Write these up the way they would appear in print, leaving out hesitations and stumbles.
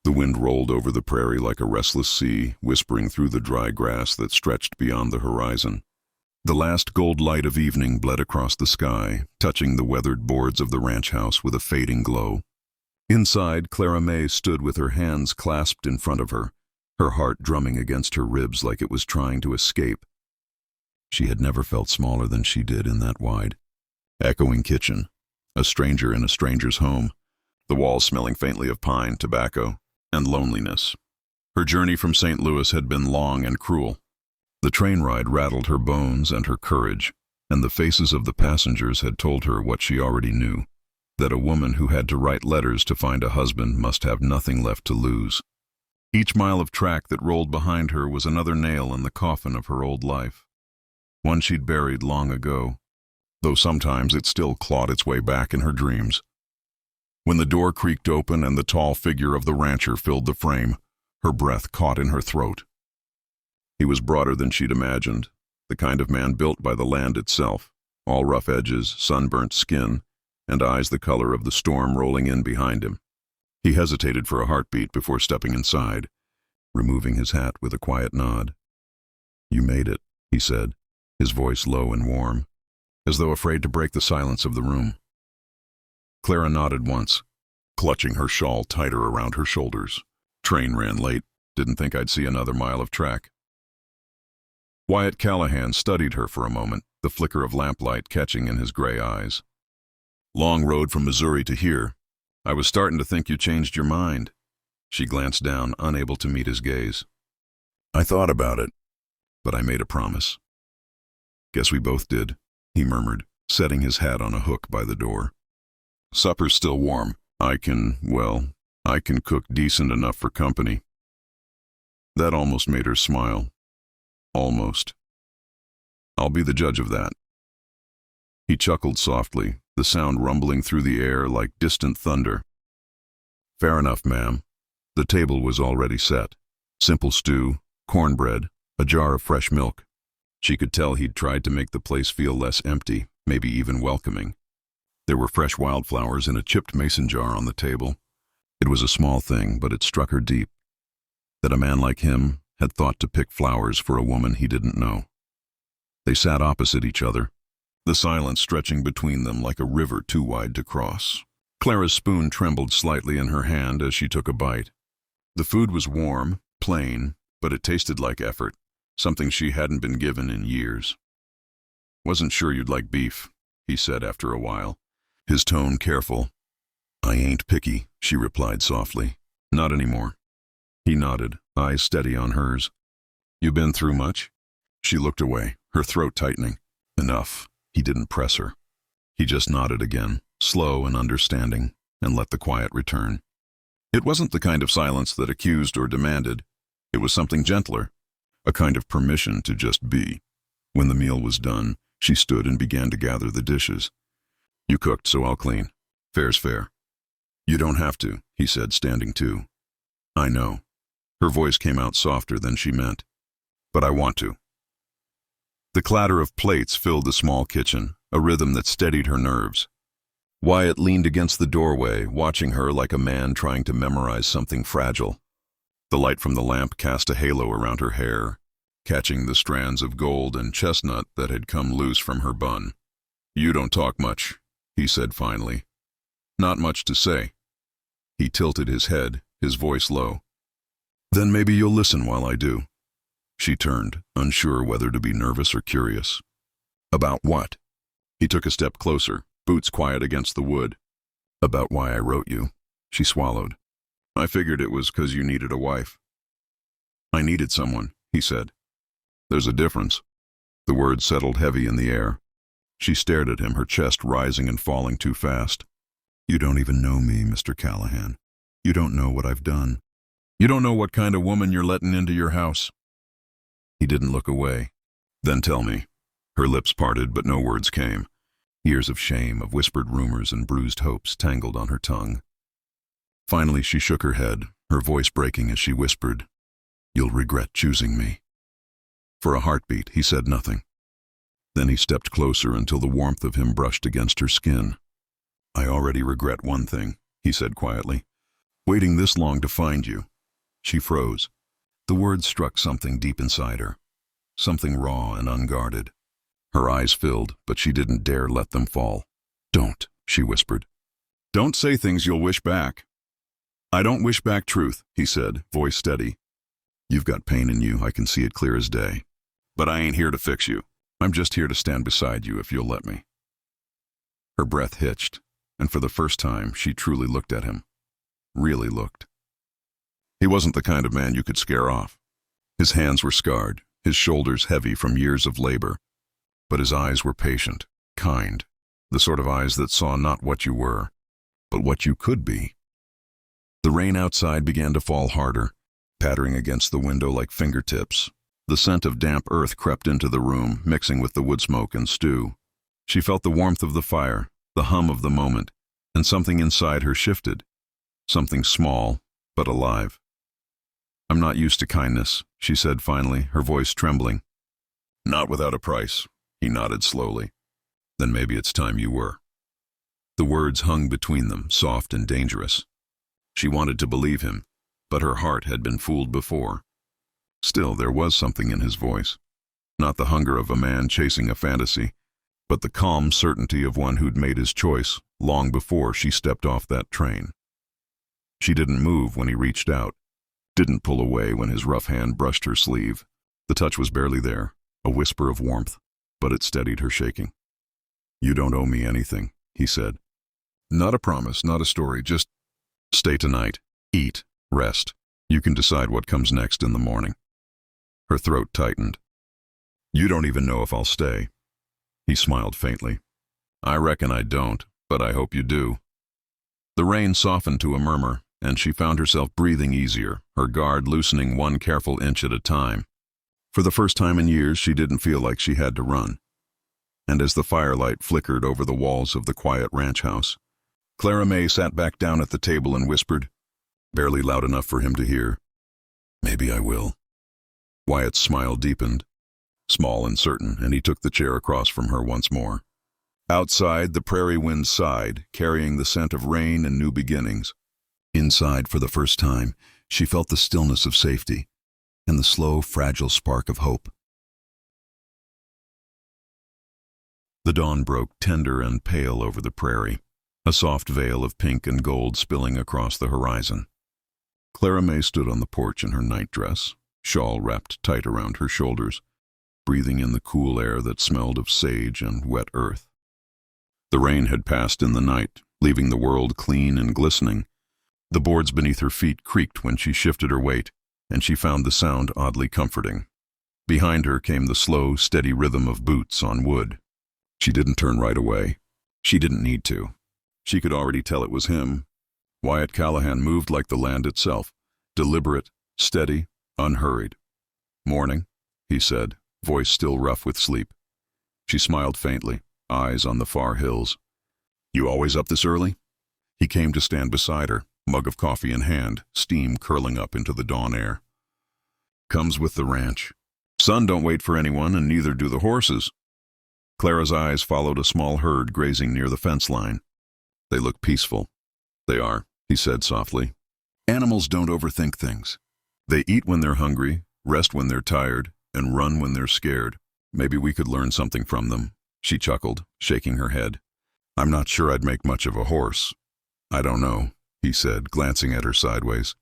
The wind rolled over the prairie like a restless sea, whispering through the dry grass that stretched beyond the horizon. The last gold light of evening bled across the sky, touching the weathered boards of the ranch house with a fading glow. Inside, Clara May stood with her hands clasped in front of her, her heart drumming against her ribs like it was trying to escape. She had never felt smaller than she did in that wide, echoing kitchen, a stranger in a stranger's home, the walls smelling faintly of pine, tobacco, and loneliness. Her journey from St. Louis had been long and cruel. The train ride rattled her bones and her courage, and the faces of the passengers had told her what she already knew, that a woman who had to write letters to find a husband must have nothing left to lose. Each mile of track that rolled behind her was another nail in the coffin of her old life, one she'd buried long ago, though sometimes it still clawed its way back in her dreams. When the door creaked open and the tall figure of the rancher filled the frame, her breath caught in her throat. He was broader than she'd imagined, the kind of man built by the land itself, all rough edges, sunburnt skin, and eyes the color of the storm rolling in behind him. He hesitated for a heartbeat before stepping inside, removing his hat with a quiet nod. "You made it," he said, his voice low and warm, as though afraid to break the silence of the room. Clara nodded once, clutching her shawl tighter around her shoulders. "Train ran late. Didn't think I'd see another mile of track." Wyatt Callahan studied her for a moment, the flicker of lamplight catching in his gray eyes. "Long road from Missouri to here. I was starting to think you changed your mind." She glanced down, unable to meet his gaze. "I thought about it, but I made a promise." "Guess we both did," he murmured, setting his hat on a hook by the door. "Supper's still warm. I can cook decent enough for company." That almost made her smile. Almost. "I'll be the judge of that." He chuckled softly, the sound rumbling through the air like distant thunder. "Fair enough, ma'am." The table was already set. Simple stew, cornbread, a jar of fresh milk. She could tell he'd tried to make the place feel less empty, maybe even welcoming. There were fresh wildflowers in a chipped mason jar on the table. It was a small thing, but it struck her deep, that a man like him had thought to pick flowers for a woman he didn't know. They sat opposite each other, the silence stretching between them like a river too wide to cross. Clara's spoon trembled slightly in her hand as she took a bite. The food was warm, plain, but it tasted like effort, something she hadn't been given in years. "Wasn't sure you'd like beef," he said after a while, his tone careful. "I ain't picky," she replied softly. "Not anymore." He nodded, eyes steady on hers. "You been through much?" She looked away, her throat tightening. "Enough." He didn't press her. He just nodded again, slow and understanding, and let the quiet return. It wasn't the kind of silence that accused or demanded. It was something gentler, a kind of permission to just be. When the meal was done, she stood and began to gather the dishes. "You cooked, so I'll clean. Fair's fair." "You don't have to," he said, standing too. "I know." Her voice came out softer than she meant. "But I want to." The clatter of plates filled the small kitchen, a rhythm that steadied her nerves. Wyatt leaned against the doorway, watching her like a man trying to memorize something fragile. The light from the lamp cast a halo around her hair, catching the strands of gold and chestnut that had come loose from her bun. "You don't talk much," he said finally. "Not much to say." He tilted his head, his voice low. "Then maybe you'll listen while I do." She turned, unsure whether to be nervous or curious. "About what?" He took a step closer, boots quiet against the wood. "About why I wrote you." She swallowed. "I figured it was 'cause you needed a wife." "I needed someone," he said. "There's a difference." The words settled heavy in the air. She stared at him, her chest rising and falling too fast. "You don't even know me, Mr. Callahan. You don't know what I've done. You don't know what kind of woman you're letting into your house." He didn't look away. "Then tell me." Her lips parted, but no words came. Years of shame, of whispered rumors and bruised hopes tangled on her tongue. Finally, she shook her head, her voice breaking as she whispered, "You'll regret choosing me." For a heartbeat, he said nothing. Then he stepped closer until the warmth of him brushed against her skin. "I already regret one thing," he said quietly. Waiting this long to find you." She froze. The words struck something deep inside her, something raw and unguarded. Her eyes filled, but she didn't dare let them fall. "Don't," she whispered. "Don't say things you'll wish back." "I don't wish back truth," he said, voice steady. "You've got pain in you, I can see it clear as day. But I ain't here to fix you. I'm just here to stand beside you if you'll let me." Her breath hitched, and for the first time she truly looked at him. Really looked. He wasn't the kind of man you could scare off. His hands were scarred, his shoulders heavy from years of labor, but his eyes were patient, kind, the sort of eyes that saw not what you were, but what you could be. The rain outside began to fall harder, pattering against the window like fingertips. The scent of damp earth crept into the room, mixing with the wood smoke and stew. She felt the warmth of the fire, the hum of the moment, and something inside her shifted. Something small, but alive. "I'm not used to kindness," she said finally, her voice trembling. "Not without a price," he nodded slowly. "Then maybe it's time you were." The words hung between them, soft and dangerous. She wanted to believe him, but her heart had been fooled before. Still, there was something in his voice. Not the hunger of a man chasing a fantasy, but the calm certainty of one who'd made his choice long before she stepped off that train. She didn't move when he reached out, didn't pull away when his rough hand brushed her sleeve. The touch was barely there, a whisper of warmth, but it steadied her shaking. "You don't owe me anything," he said. "Not a promise, not a story, just stay tonight, eat, rest. You can decide what comes next in the morning." Her throat tightened. "You don't even know if I'll stay." He smiled faintly. "I reckon I don't, but I hope you do." The rain softened to a murmur, and she found herself breathing easier, her guard loosening one careful inch at a time. For the first time in years, she didn't feel like she had to run. And as the firelight flickered over the walls of the quiet ranch house, Clara May sat back down at the table and whispered, barely loud enough for him to hear, "Maybe I will." Wyatt's smile deepened, small and certain, and he took the chair across from her once more. Outside, the prairie wind sighed, carrying the scent of rain and new beginnings. Inside, for the first time, she felt the stillness of safety and the slow, fragile spark of hope. The dawn broke tender and pale over the prairie, a soft veil of pink and gold spilling across the horizon. Clara May stood on the porch in her nightdress, shawl wrapped tight around her shoulders, breathing in the cool air that smelled of sage and wet earth. The rain had passed in the night, leaving the world clean and glistening. The boards beneath her feet creaked when she shifted her weight, and she found the sound oddly comforting. Behind her came the slow, steady rhythm of boots on wood. She didn't turn right away. She didn't need to. She could already tell it was him. Wyatt Callahan moved like the land itself, deliberate, steady, unhurried. "Morning," he said, voice still rough with sleep. She smiled faintly, eyes on the far hills. "You always up this early?" He came to stand beside her, mug of coffee in hand, steam curling up into the dawn air. "Comes with the ranch. Sun don't wait for anyone, and neither do the horses." Clara's eyes followed a small herd grazing near the fence line. "They look peaceful." "They are," he said softly. "Animals don't overthink things. They eat when they're hungry, rest when they're tired, and run when they're scared. Maybe we could learn something from them," she chuckled, shaking her head. "I'm not sure I'd make much of a horse." "I don't know," he said, glancing at her sideways.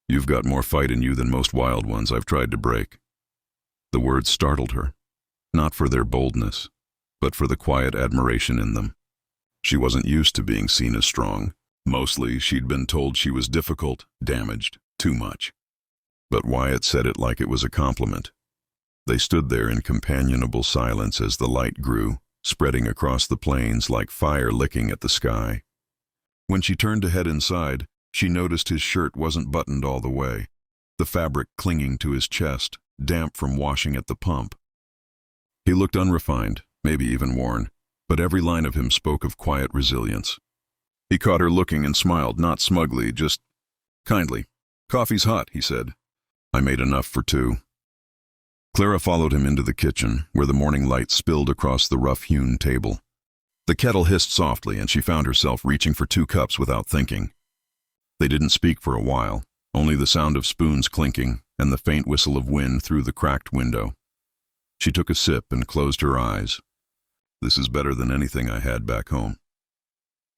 "You've got more fight in you than most wild ones I've tried to break." The words startled her, not for their boldness, but for the quiet admiration in them. She wasn't used to being seen as strong. Mostly, she'd been told she was difficult, damaged, too much. But Wyatt said it like it was a compliment. They stood there in companionable silence as the light grew, spreading across the plains like fire licking at the sky. When she turned to head inside, she noticed his shirt wasn't buttoned all the way, the fabric clinging to his chest, damp from washing at the pump. He looked unrefined, maybe even worn, but every line of him spoke of quiet resilience. He caught her looking and smiled, not smugly, just kindly. "Coffee's hot," he said. "I made enough for two." Clara followed him into the kitchen, where the morning light spilled across the rough-hewn table. The kettle hissed softly, and she found herself reaching for 2 cups without thinking. They didn't speak for a while, only the sound of spoons clinking and the faint whistle of wind through the cracked window. She took a sip and closed her eyes. This is better than anything I had back home.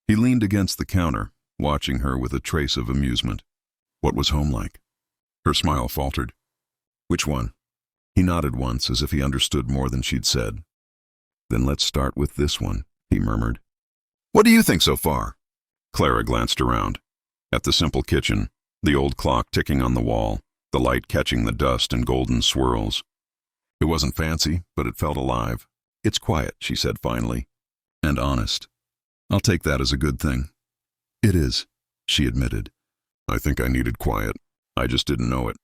He leaned against the counter, watching her with a trace of amusement. What was home like? Her smile faltered. Which one? He nodded once as if he understood more than she'd said. Then let's start with this one, he murmured. What do you think so far? Clara glanced around. At the simple kitchen, the old clock ticking on the wall, the light catching the dust in golden swirls. It wasn't fancy, but it felt alive. It's quiet, she said finally. And honest. I'll take that as a good thing. It is, she admitted. I think I needed quiet. I just didn't know it.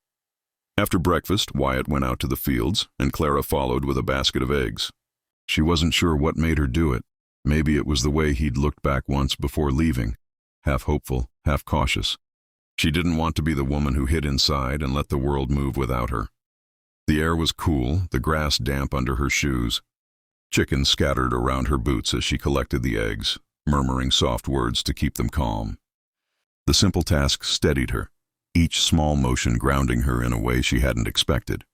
After breakfast, Wyatt went out to the fields, and Clara followed with a basket of eggs. She wasn't sure what made her do it. Maybe it was the way he'd looked back once before leaving, half hopeful, half cautious. She didn't want to be the woman who hid inside and let the world move without her. The air was cool, the grass damp under her shoes. Chickens scattered around her boots as she collected the eggs, murmuring soft words to keep them calm. The simple task steadied her, each small motion grounding her in a way she hadn't expected.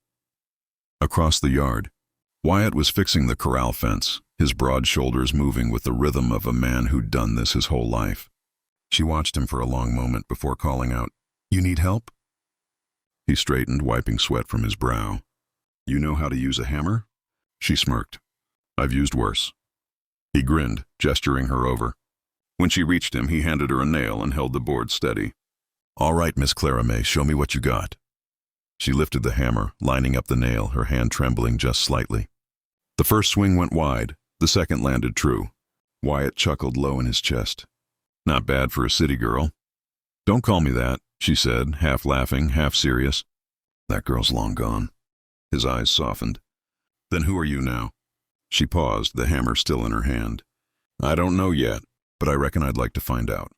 Across the yard, Wyatt was fixing the corral fence, his broad shoulders moving with the rhythm of a man who'd done this his whole life. She watched him for a long moment before calling out, "You need help?" He straightened, wiping sweat from his brow. "You know how to use a hammer?" She smirked. "I've used worse." He grinned, gesturing her over. When she reached him, he handed her a nail and held the board steady. "All right, Miss Clara May, show me what you got." She lifted the hammer, lining up the nail, her hand trembling just slightly. The first swing went wide, the second landed true. Wyatt chuckled low in his chest. "Not bad for a city girl." "Don't call me that," she said, half laughing, half serious. "That girl's long gone." His eyes softened. "Then who are you now?" She paused, the hammer still in her hand. "I don't know yet, but I reckon I'd like to find out."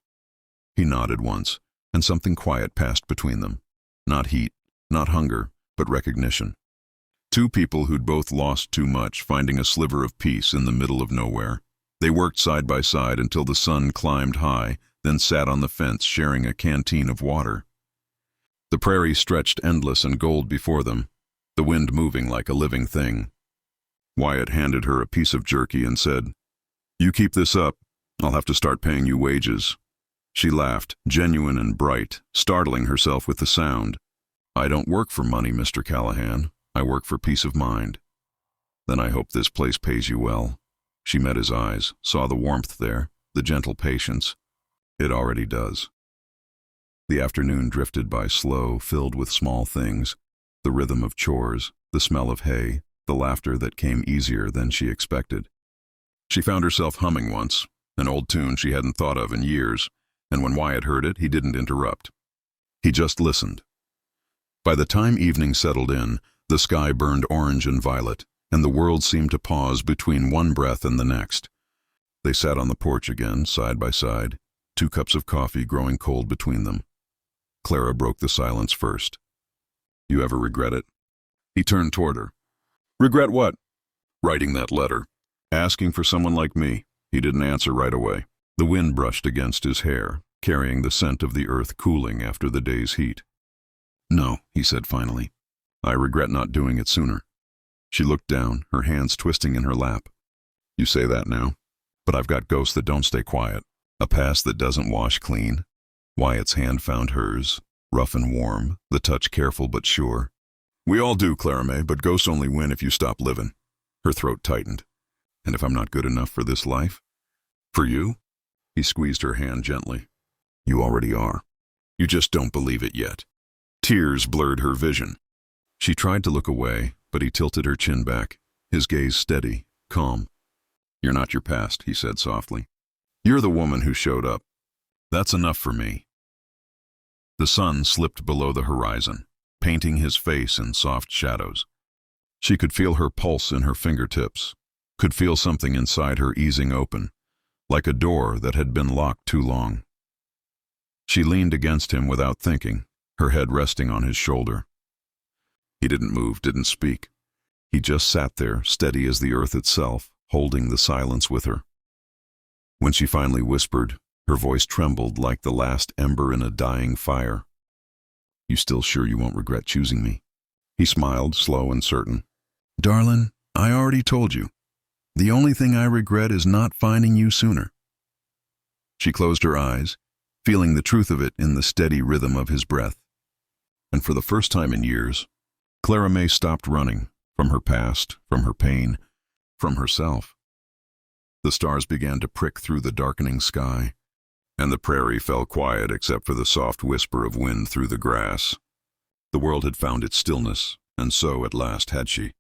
He nodded once, and something quiet passed between them. Not heat, not hunger, but recognition. Two people who'd both lost too much, finding a sliver of peace in the middle of nowhere. They worked side by side until the sun climbed high, then sat on the fence sharing a canteen of water. The prairie stretched endless and gold before them, the wind moving like a living thing. Wyatt handed her a piece of jerky and said, "You keep this up, I'll have to start paying you wages." She laughed, genuine and bright, startling herself with the sound. "I don't work for money, Mr. Callahan. I work for peace of mind." "Then I hope this place pays you well." She met his eyes, saw the warmth there, the gentle patience. "It already does." The afternoon drifted by slow, filled with small things, the rhythm of chores, the smell of hay, the laughter that came easier than she expected. She found herself humming once, an old tune she hadn't thought of in years, and when Wyatt heard it, he didn't interrupt. He just listened. By the time evening settled in, the sky burned orange and violet, and the world seemed to pause between one breath and the next. They sat on the porch again, side by side, 2 cups of coffee growing cold between them. Clara broke the silence first. "You ever regret it?" He turned toward her. "Regret what?" "Writing that letter. Asking for someone like me." He didn't answer right away. The wind brushed against his hair, carrying the scent of the earth cooling after the day's heat. "No," he said finally. "I regret not doing it sooner." She looked down, her hands twisting in her lap. "You say that now, but I've got ghosts that don't stay quiet, a past that doesn't wash clean." Wyatt's hand found hers, rough and warm, the touch careful but sure. "We all do, Clara May, but ghosts only win if you stop living." Her throat tightened. "And if I'm not good enough for this life?" "For you?" He squeezed her hand gently. "You already are. You just don't believe it yet." Tears blurred her vision. She tried to look away, but he tilted her chin back, his gaze steady, calm. "You're not your past," he said softly. "You're the woman who showed up. That's enough for me." The sun slipped below the horizon, painting his face in soft shadows. She could feel her pulse in her fingertips, could feel something inside her easing open, like a door that had been locked too long. She leaned against him without thinking, her head resting on his shoulder. He didn't move, didn't speak. He just sat there, steady as the earth itself, holding the silence with her. When she finally whispered, Her voice trembled like the last ember in a dying fire. "You still sure you won't regret choosing me?" He smiled, slow and certain. "Darlin', I already told you. The only thing I regret is not finding you sooner." She closed her eyes, feeling the truth of it in the steady rhythm of his breath. And for the first time in years, Clara May stopped running from her past, from her pain, from herself. The stars began to prick through the darkening sky, and the prairie fell quiet except for the soft whisper of wind through the grass. The world had found its stillness, and so at last had she.